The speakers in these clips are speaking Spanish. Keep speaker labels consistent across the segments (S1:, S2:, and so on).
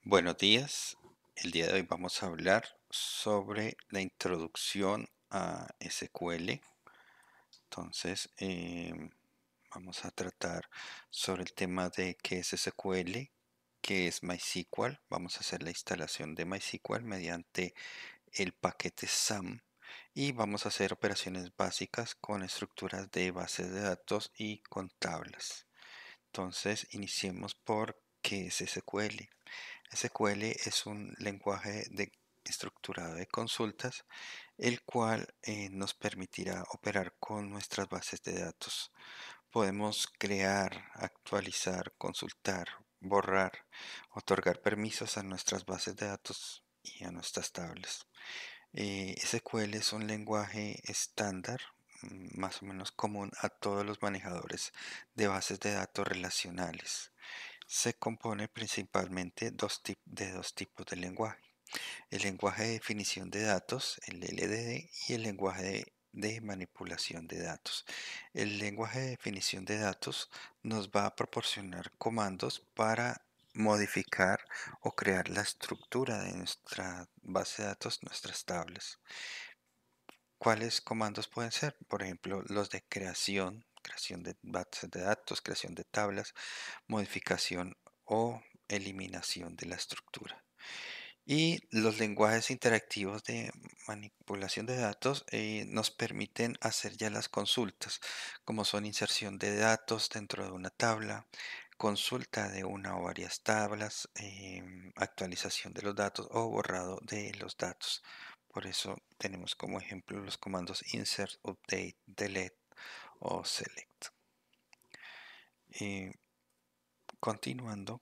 S1: Buenos días. El día de hoy vamos a hablar sobre la introducción a SQL. Entonces, vamos a tratar sobre el tema de qué es SQL, qué es MySQL. Vamos a hacer la instalación de MySQL mediante el paquete SAM y vamos a hacer operaciones básicas con estructuras de bases de datos y con tablas. Entonces, iniciemos por qué es SQL. SQL es un lenguaje estructurado de consultas, el cual nos permitirá operar con nuestras bases de datos. Podemos crear, actualizar, consultar, borrar, otorgar permisos a nuestras bases de datos y a nuestras tablas. SQL es un lenguaje estándar, más o menos común a todos los manejadores de bases de datos relacionales. Se compone principalmente de dos tipos de lenguaje: el lenguaje de definición de datos, el LDD, y el lenguaje de manipulación de datos. El lenguaje de definición de datos nos va a proporcionar comandos para modificar o crear la estructura de nuestra base de datos, nuestras tablas. ¿Cuáles comandos pueden ser? Por ejemplo, los de creación de bases de datos, creación de tablas, modificación o eliminación de la estructura. Y los lenguajes interactivos de manipulación de datos nos permiten hacer ya las consultas, como son inserción de datos dentro de una tabla, consulta de una o varias tablas, actualización de los datos o borrado de los datos. Por eso tenemos como ejemplo los comandos insert, update, delete o select. Eh, Continuando,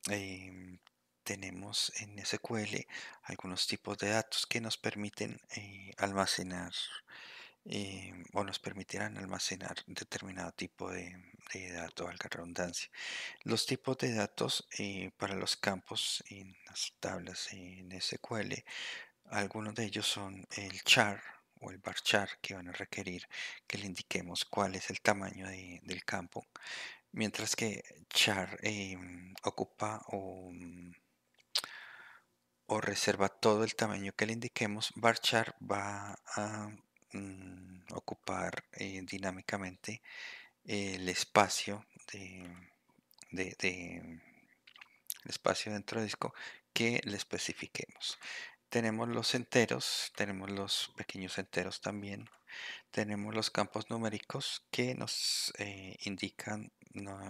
S1: em, tenemos en SQL algunos tipos de datos que nos permiten almacenar o nos permitirán almacenar determinado tipo de datos, valga la redundancia. Los tipos de datos para los campos en las tablas en SQL, algunos de ellos son el char o el varchar, que van a requerir que le indiquemos cuál es el tamaño del campo, mientras que char ocupa o reserva todo el tamaño que le indiquemos. Varchar va a ocupar dinámicamente el espacio el espacio dentro del disco que le especifiquemos. Tenemos los enteros, tenemos los pequeños enteros también, tenemos los campos numéricos que nos indican,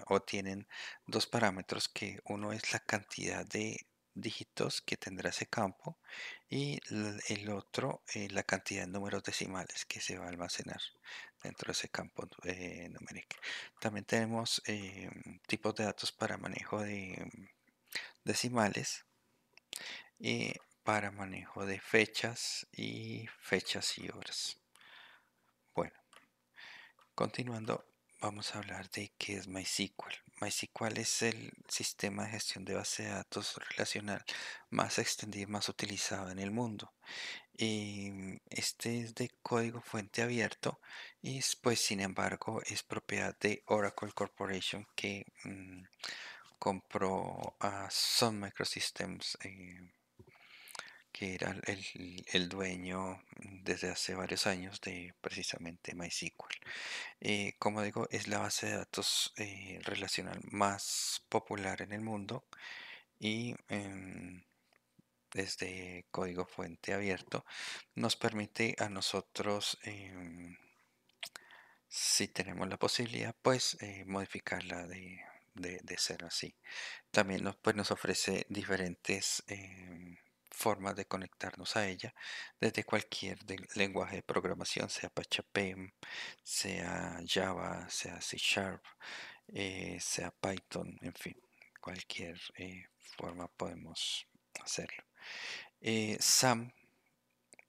S1: o tienen dos parámetros, que uno es la cantidad de dígitos que tendrá ese campo y el otro la cantidad de números decimales que se va a almacenar dentro de ese campo numérico. También tenemos tipos de datos para manejo de decimales y para manejo de fechas y horas. Bueno, continuando, vamos a hablar de qué es MySQL. MySQL es el sistema de gestión de base de datos relacional más extendido y más utilizado en el mundo. Este es de código fuente abierto y pues sin embargo es propiedad de Oracle Corporation, que compró a Sun Microsystems, que era el dueño desde hace varios años de precisamente MySQL. Como digo, es la base de datos relacional más popular en el mundo y desde código fuente abierto nos permite a nosotros, si tenemos la posibilidad, pues modificarla de ser así. También pues, nos ofrece diferentes formas de conectarnos a ella desde cualquier lenguaje de programación, sea PHP, sea Java, sea C Sharp, sea Python, en fin, cualquier forma podemos hacerlo. SAM,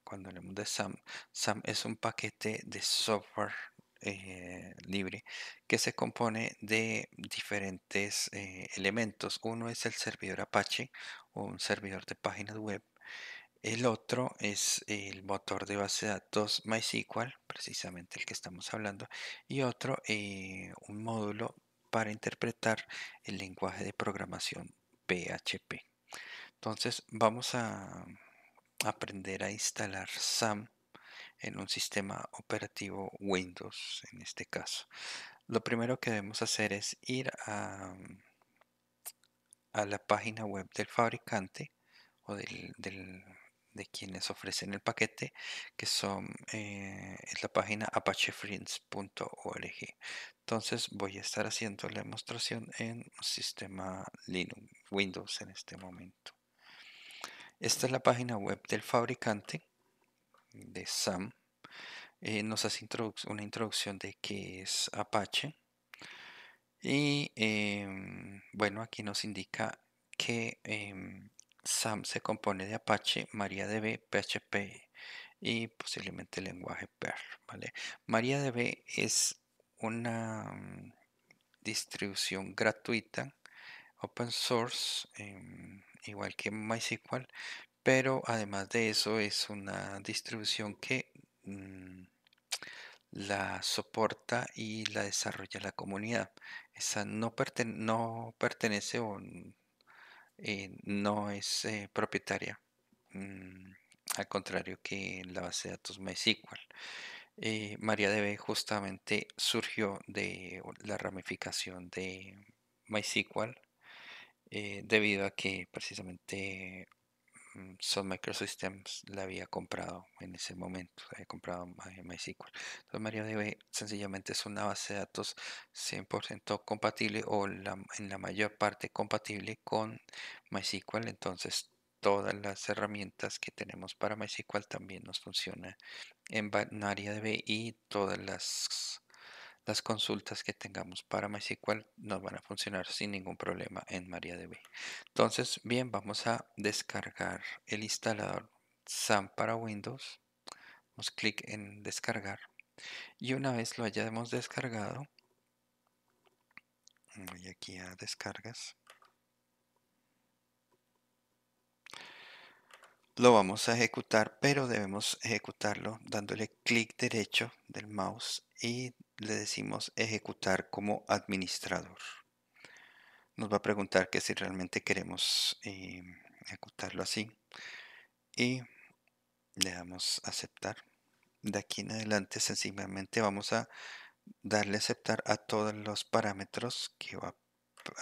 S1: cuando hablamos de SAM, SAM es un paquete de software libre que se compone de diferentes elementos. Uno es el servidor Apache o un servidor de páginas web. El otro es el motor de base de datos MySQL, precisamente el que estamos hablando. Y otro, un módulo para interpretar el lenguaje de programación PHP. Entonces vamos a aprender a instalar SAM en un sistema operativo Windows en este caso. Lo primero que debemos hacer es ir a la página web del fabricante o de quienes ofrecen el paquete, que es la página apachefriends.org. Entonces voy a estar haciendo la demostración en sistema Linux, Windows en este momento. Esta es la página web del fabricante de SAM. Nos hace una introducción de qué es Apache. Y bueno, aquí nos indica que SAM se compone de Apache, MariaDB, PHP y posiblemente el lenguaje Perl, ¿vale? MariaDB es una distribución gratuita, open source, igual que MySQL, pero además de eso es una distribución que la soporta y la desarrolla la comunidad. Esa no pertenece o no es propietaria, mm, al contrario que la base de datos MySQL. MariaDB justamente surgió de la ramificación de MySQL, debido a que precisamente Sun Microsystems la había comprado en ese momento, había comprado MySQL. Entonces MariaDB sencillamente es una base de datos 100% compatible o en la mayor parte compatible con MySQL. Entonces todas las herramientas que tenemos para MySQL también nos funcionan en MariaDB, y todas las consultas que tengamos para MySQL nos van a funcionar sin ningún problema en MariaDB. Entonces, bien, vamos a descargar el instalador SAM para Windows. Damos clic en descargar y una vez lo hayamos descargado, voy aquí a descargas, lo vamos a ejecutar, pero debemos ejecutarlo dándole clic derecho del mouse y le decimos ejecutar como administrador. Nos va a preguntar que si realmente queremos ejecutarlo así y le damos a aceptar. De aquí en adelante sencillamente vamos a darle a aceptar a todos los parámetros que va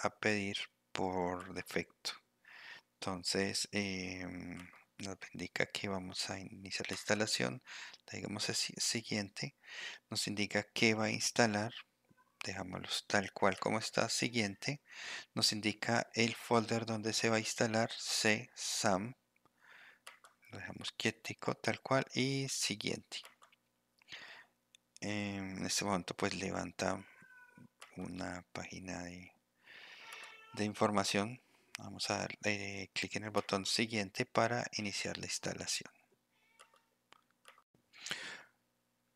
S1: a pedir por defecto. Entonces nos indica que vamos a iniciar la instalación. Le digamos siguiente. Nos indica que va a instalar. Dejámoslo tal cual como está. Siguiente. Nos indica el folder donde se va a instalar. SAM. Lo dejamos quietico tal cual. Y siguiente. En este momento pues levanta una página de información. Vamos a darle clic en el botón siguiente para iniciar la instalación.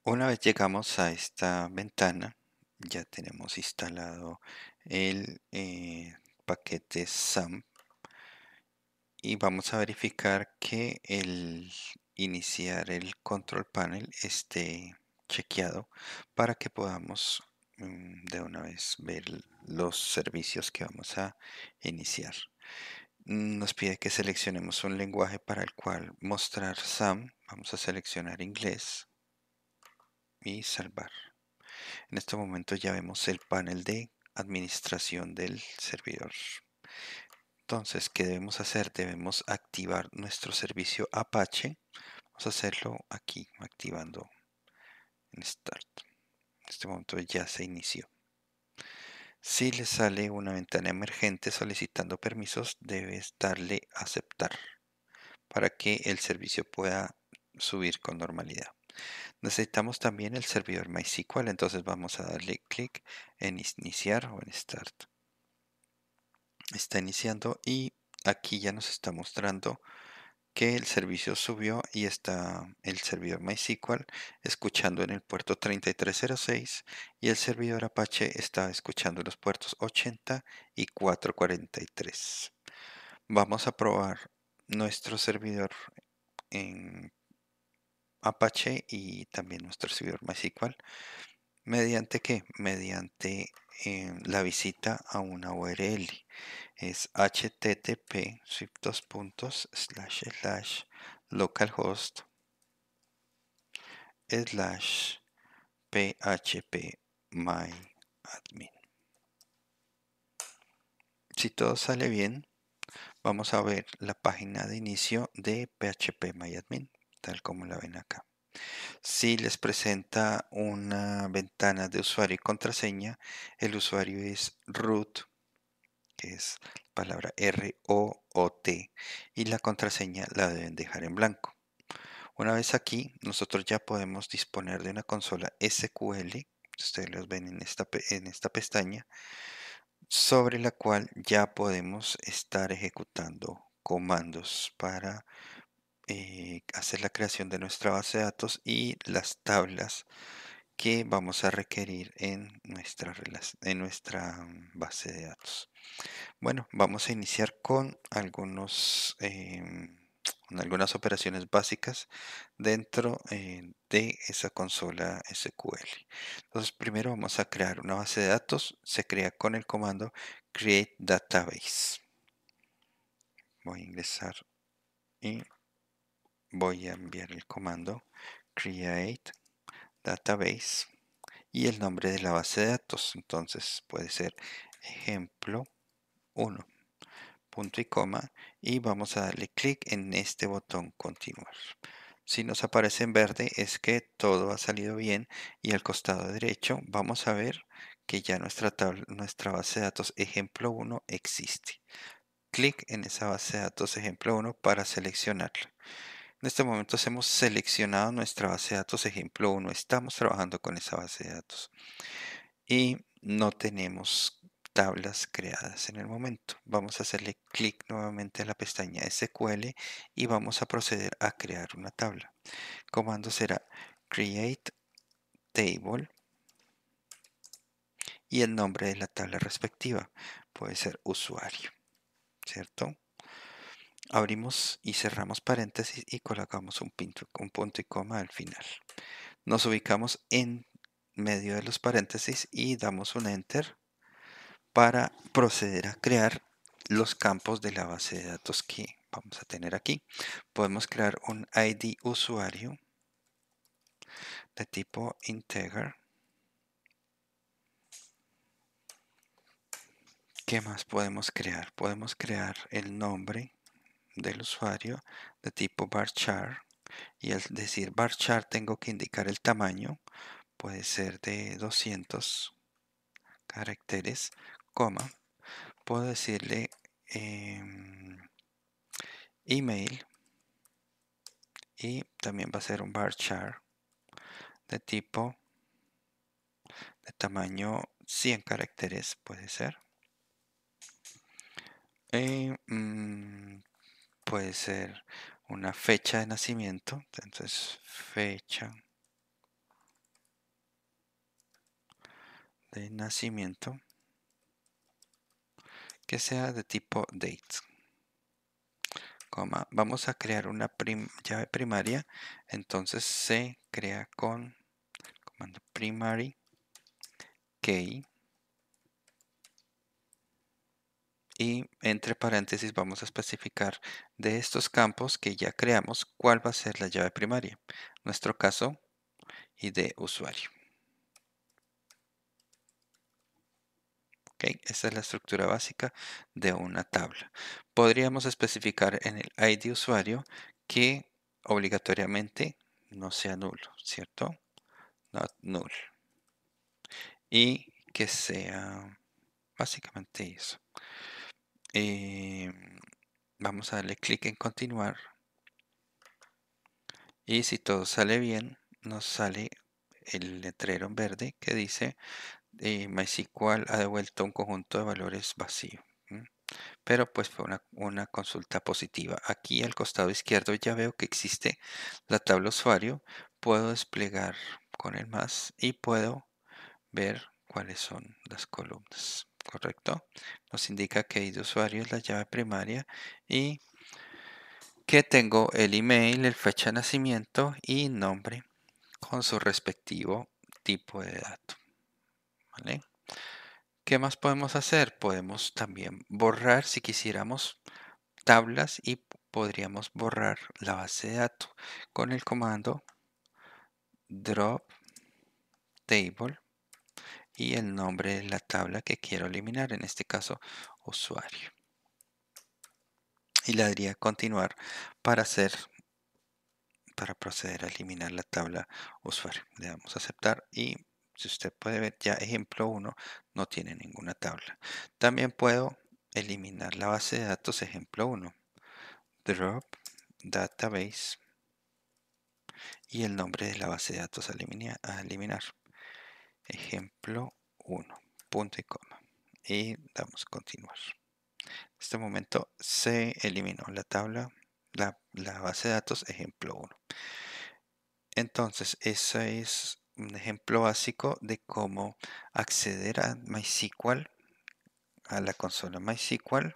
S1: Una vez llegamos a esta ventana, ya tenemos instalado el paquete SAM y vamos a verificar que el iniciar el control panel esté chequeado para que podamos de una vez ver los servicios que vamos a iniciar. Nos pide que seleccionemos un lenguaje para el cual mostrar SAM. Vamos a seleccionar inglés y salvar. En este momento ya vemos el panel de administración del servidor. Entonces, ¿qué debemos hacer? Debemos activar nuestro servicio Apache. Vamos a hacerlo aquí, activando en Start. En este momento ya se inició. Si le sale una ventana emergente solicitando permisos, debes darle a aceptar para que el servicio pueda subir con normalidad. Necesitamos también el servidor MySQL, entonces vamos a darle clic en iniciar o en Start. Está iniciando y aquí ya nos está mostrando que el servicio subió y está el servidor MySQL escuchando en el puerto 3306 y el servidor Apache está escuchando los puertos 80 y 443. Vamos a probar nuestro servidor en Apache y también nuestro servidor MySQL. ¿Mediante qué? Mediante la visita a una URL. Es http://localhost/phpMyAdmin. Si todo sale bien, vamos a ver la página de inicio de phpMyAdmin, tal como la ven acá. Si les presenta una ventana de usuario y contraseña, el usuario es root, que es palabra R-O-O-T, y la contraseña la deben dejar en blanco. Una vez aquí, nosotros ya podemos disponer de una consola SQL, ustedes los ven en esta pestaña, sobre la cual ya podemos estar ejecutando comandos para hacer la creación de nuestra base de datos y las tablas que vamos a requerir en nuestra base de datos. Bueno, vamos a iniciar con algunas operaciones básicas dentro de esa consola SQL. Entonces, primero vamos a crear una base de datos. Se crea con el comando create database. Voy a ingresar y voy a enviar el comando create database y el nombre de la base de datos. Entonces puede ser ejemplo 1, punto y coma, y vamos a darle clic en este botón continuar. Si nos aparece en verde es que todo ha salido bien, y al costado derecho vamos a ver que ya nuestra base de datos ejemplo 1 existe. Clic en esa base de datos ejemplo 1 para seleccionarla. En este momento hemos seleccionado nuestra base de datos ejemplo 1. Estamos trabajando con esa base de datos y no tenemos tablas creadas en el momento. Vamos a hacerle clic nuevamente a la pestaña SQL y vamos a proceder a crear una tabla. El comando será create table y el nombre de la tabla respectiva puede ser usuario, ¿cierto? Abrimos y cerramos paréntesis y colocamos un punto y coma al final. Nos ubicamos en medio de los paréntesis y damos un enter para proceder a crear los campos de la base de datos que vamos a tener aquí. Podemos crear un ID usuario de tipo integer. ¿Qué más podemos crear? Podemos crear el nombre del usuario de tipo varchar, y al decir varchar tengo que indicar el tamaño. Puede ser de 200 caracteres, coma. Puedo decirle email, y también va a ser un varchar de tipo de tamaño 100 caracteres, puede ser. Puede ser una fecha de nacimiento, entonces fecha de nacimiento que sea de tipo date, coma. Vamos a crear una llave primaria, entonces se crea con comando primary key, y entre paréntesis vamos a especificar de estos campos que ya creamos cuál va a ser la llave primaria. En nuestro caso, ID usuario. ¿Ok? Esa es la estructura básica de una tabla. Podríamos especificar en el ID usuario que obligatoriamente no sea nulo, ¿cierto? Not null. Y que sea básicamente eso. Vamos a darle clic en continuar. Y si todo sale bien, nos sale el letrero en verde que dice MySQL ha devuelto un conjunto de valores vacío. Pero pues fue una consulta positiva. Aquí al costado izquierdo ya veo que existe la tabla usuario. Puedo desplegar con el más y puedo ver cuáles son las columnas. ¿Correcto? Nos indica que ID usuario es la llave primaria y que tengo el email, el fecha de nacimiento y nombre con su respectivo tipo de dato. ¿Vale? ¿Qué más podemos hacer? Podemos también borrar si quisiéramos tablas y podríamos borrar la base de datos con el comando drop table y el nombre de la tabla que quiero eliminar, en este caso usuario. Y le daría continuar para para proceder a eliminar la tabla usuario. Le damos a aceptar y si usted puede ver ya ejemplo 1 no tiene ninguna tabla. También puedo eliminar la base de datos ejemplo 1. Drop database y el nombre de la base de datos a eliminar. Ejemplo 1, punto y coma. Y damos a continuar. En este momento se eliminó la tabla, la base de datos ejemplo 1. Entonces, ese es un ejemplo básico de cómo acceder a MySQL, a la consola MySQL,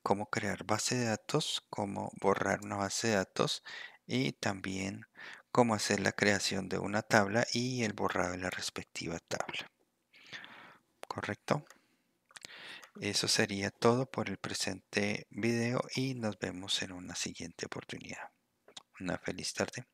S1: cómo crear base de datos, cómo borrar una base de datos y también cómo hacer la creación de una tabla y el borrado de la respectiva tabla. ¿Correcto? Eso sería todo por el presente video y nos vemos en una siguiente oportunidad. Una feliz tarde.